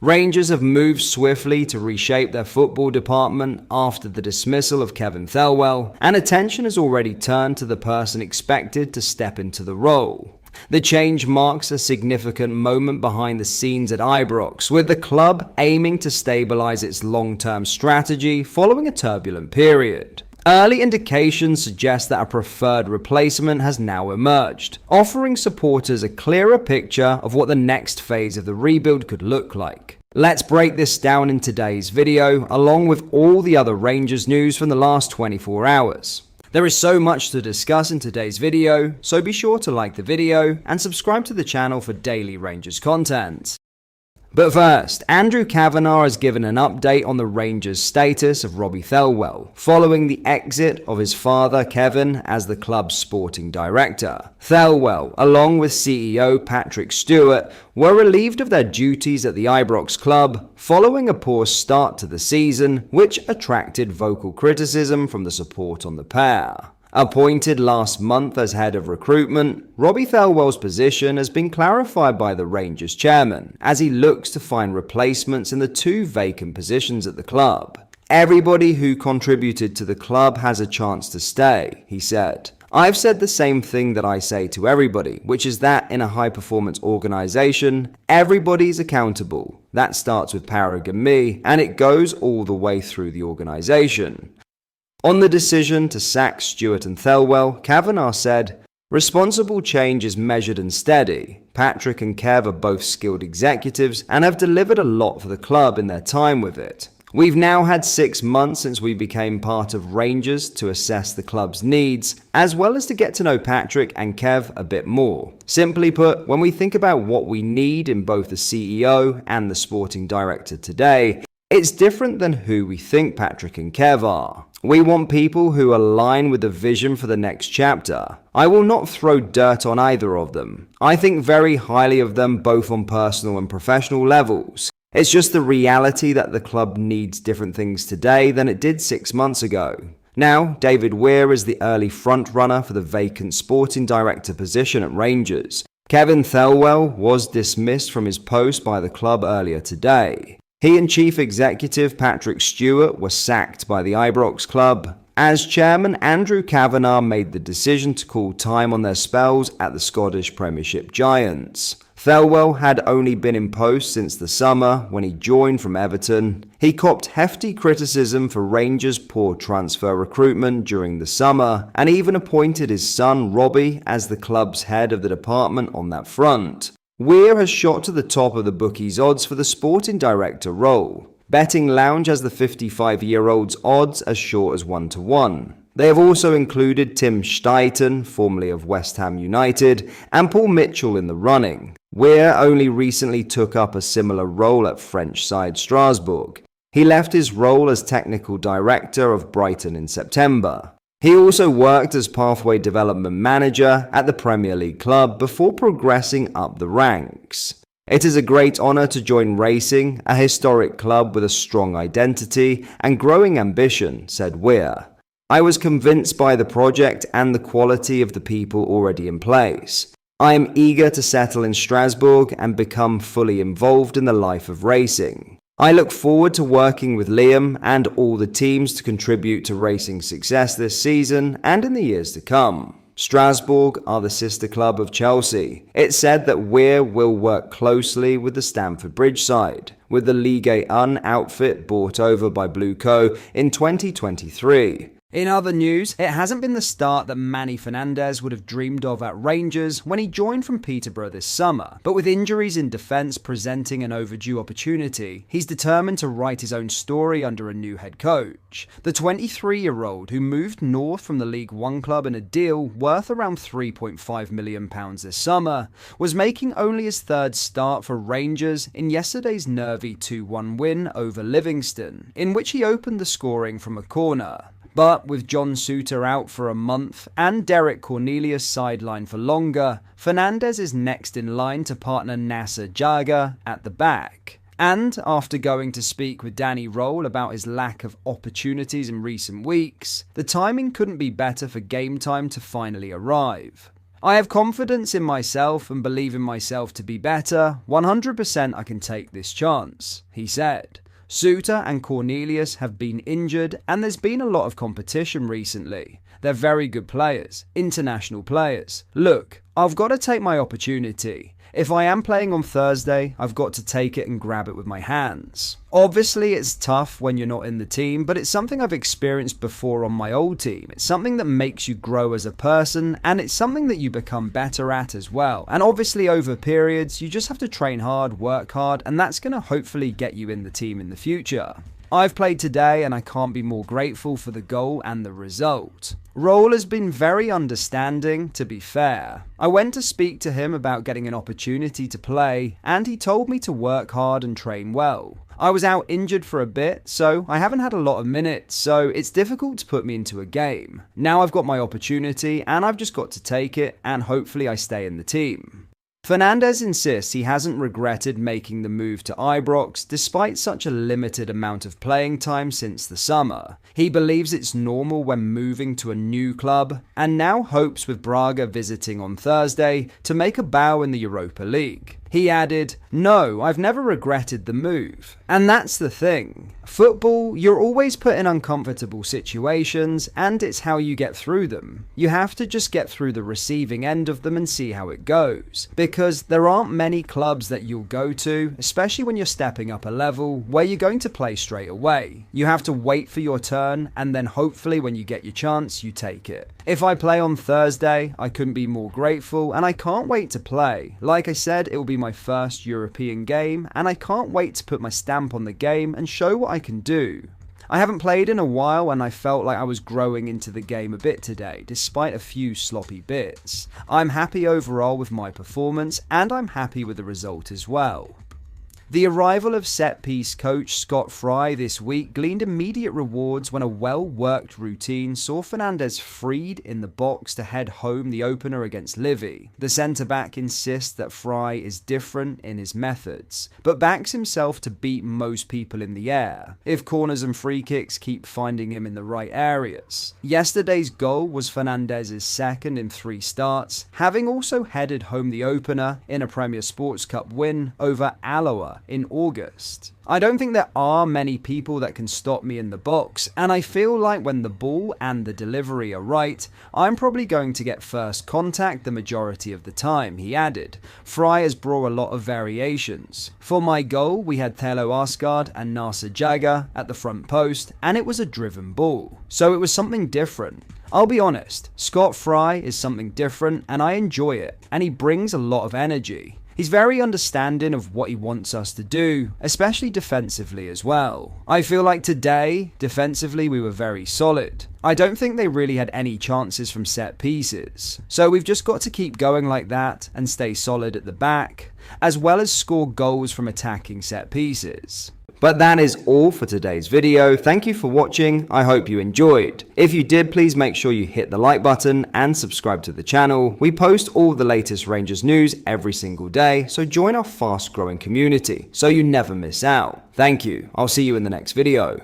Rangers have moved swiftly to reshape their football department after the dismissal of Kevin Thelwell, and attention has already turned to the person expected to step into the role. The change marks a significant moment behind the scenes at Ibrox, with the club aiming to stabilise its long-term strategy following a turbulent period. Early indications suggest that a preferred replacement has now emerged, offering supporters a clearer picture of what the next phase of the rebuild could look like. Let's break this down in today's video, along with all the other Rangers news from the last 24 hours. There is so much to discuss in today's video, so be sure to like the video and subscribe to the channel for daily Rangers content. But first, Andrew Kavanagh has given an update on the Rangers' status of Robbie Thelwell, following the exit of his father Kevin as the club's sporting director. Thelwell, along with CEO Patrick Stewart, were relieved of their duties at the Ibrox club following a poor start to the season, which attracted vocal criticism from the support on the pair. Appointed last month as head of recruitment, Robbie Thelwell's position has been clarified by the Rangers chairman as he looks to find replacements in the two vacant positions at the club. "Everybody who contributed to the club has a chance to stay," he said. "I've said the same thing that I say to everybody, which is that in a high-performance organization, everybody's accountable. That starts with Parag and me, and it goes all the way through the organization." On the decision to sack Stewart and Thelwell, Kavanagh said, "Responsible change is measured and steady. Patrick and Kev are both skilled executives and have delivered a lot for the club in their time with it. We've now had 6 months since we became part of Rangers to assess the club's needs, as well as to get to know Patrick and Kev a bit more. Simply put, when we think about what we need in both the CEO and the sporting director today, it's different than who we think Patrick and Kev are. We want people who align with the vision for the next chapter. I will not throw dirt on either of them. I think very highly of them both on personal and professional levels. It's just the reality that the club needs different things today than it did 6 months ago." Now, David Weir is the early front-runner for the vacant sporting director position at Rangers. Kevin Thelwell was dismissed from his post by the club earlier today. He and Chief Executive Patrick Stewart were sacked by the Ibrox club. As chairman, Andrew Kavanagh made the decision to call time on their spells at the Scottish Premiership giants. Thelwell had only been in post since the summer when he joined from Everton. He copped hefty criticism for Rangers' poor transfer recruitment during the summer, and even appointed his son Robbie as the club's head of the department on that front. Weir has shot to the top of the bookies' odds for the sporting director role. Betting Lounge has the 55-year-old's odds as short as 1-1. They have also included Tim Steiten, formerly of West Ham United, and Paul Mitchell in the running. Weir only recently took up a similar role at French side Strasbourg. He left his role as technical director of Brighton in September. He also worked as pathway development manager at the Premier League club before progressing up the ranks. "It is a great honour to join Racing, a historic club with a strong identity and growing ambition," said Weir. "I was convinced by the project and the quality of the people already in place. I am eager to settle in Strasbourg and become fully involved in the life of Racing. I look forward to working with Liam and all the teams to contribute to Racing's success this season and in the years to come." Strasbourg are the sister club of Chelsea. It's said that Weir will work closely with the Stamford Bridge side, with the Ligue 1 outfit bought over by Blue Co in 2023. In other news, it hasn't been the start that Manny Fernandez would have dreamed of at Rangers when he joined from Peterborough this summer, but with injuries in defence presenting an overdue opportunity, he's determined to write his own story under a new head coach. The 23-year-old, who moved north from the League One club in a deal worth around £3.5 million this summer, was making only his third start for Rangers in yesterday's nervy 2-1 win over Livingston, in which he opened the scoring from a corner. But with John Souttar out for a month and Derek Cornelius sidelined for longer, Fernandez is next in line to partner Nasser Jaga at the back. And after going to speak with Danny Roll about his lack of opportunities in recent weeks, the timing couldn't be better for game time to finally arrive. I have confidence in myself and believe in myself to be better. 100% I can take this chance, he said. Suter and Cornelius have been injured and there's been a lot of competition recently. They're very good players, international players. Look, I've got to take my opportunity. If I am playing on Thursday, I've got to take it and grab it with my hands. Obviously, it's tough when you're not in the team, but it's something I've experienced before on my old team. It's something that makes you grow as a person, and it's something that you become better at as well. And obviously, over periods, you just have to train hard, work hard, and that's going to hopefully get you in the team in the future. I've played today and I can't be more grateful for the goal and the result. Roll has been very understanding, to be fair. I went to speak to him about getting an opportunity to play and he told me to work hard and train well. I was out injured for a bit, so I haven't had a lot of minutes, so it's difficult to put me into a game. Now I've got my opportunity and I've just got to take it and hopefully I stay in the team. Fernandez insists he hasn't regretted making the move to Ibrox despite such a limited amount of playing time since the summer. He believes it's normal when moving to a new club and now hopes with Braga visiting on Thursday to make a bow in the Europa League. He added, "No, I've never regretted the move." And that's the thing. Football, you're always put in uncomfortable situations and it's how you get through them. You have to just get through the receiving end of them and see how it goes. Because there aren't many clubs that you'll go to, especially when you're stepping up a level, where you're going to play straight away. You have to wait for your turn and then hopefully when you get your chance, you take it. If I play on Thursday, I couldn't be more grateful and I can't wait to play. Like I said, it will be my first European game and I can't wait to put my stamp on the game and show what I can do. I haven't played in a while and I felt like I was growing into the game a bit today, despite a few sloppy bits. I'm happy overall with my performance and I'm happy with the result as well. The arrival of set-piece coach Scott Fry this week gleaned immediate rewards when a well-worked routine saw Fernandez freed in the box to head home the opener against Livy. The centre-back insists that Fry is different in his methods, but backs himself to beat most people in the air, if corners and free kicks keep finding him in the right areas. Yesterday's goal was Fernandez's second in 3 starts, having also headed home the opener in a Premier Sports Cup win over Alloa in August. I don't think there are many people that can stop me in the box, and I feel like when the ball and the delivery are right, I'm probably going to get first contact the majority of the time, he added. Fry has brought a lot of variations. For my goal, we had Thelwell and Nasser Jagger at the front post, and it was a driven ball. So it was something different. I'll be honest, Scott Fry is something different, and I enjoy it, and he brings a lot of energy. He's very understanding of what he wants us to do, especially defensively as well. I feel like today, defensively, we were very solid. I don't think they really had any chances from set pieces. So we've just got to keep going like that and stay solid at the back, as well as score goals from attacking set pieces. But that is all for today's video. Thank you for watching. I hope you enjoyed. If you did, please make sure you hit the like button and subscribe to the channel. We post all the latest Rangers news every single day, so join our fast growing community so you never miss out. Thank you. I'll see you in the next video.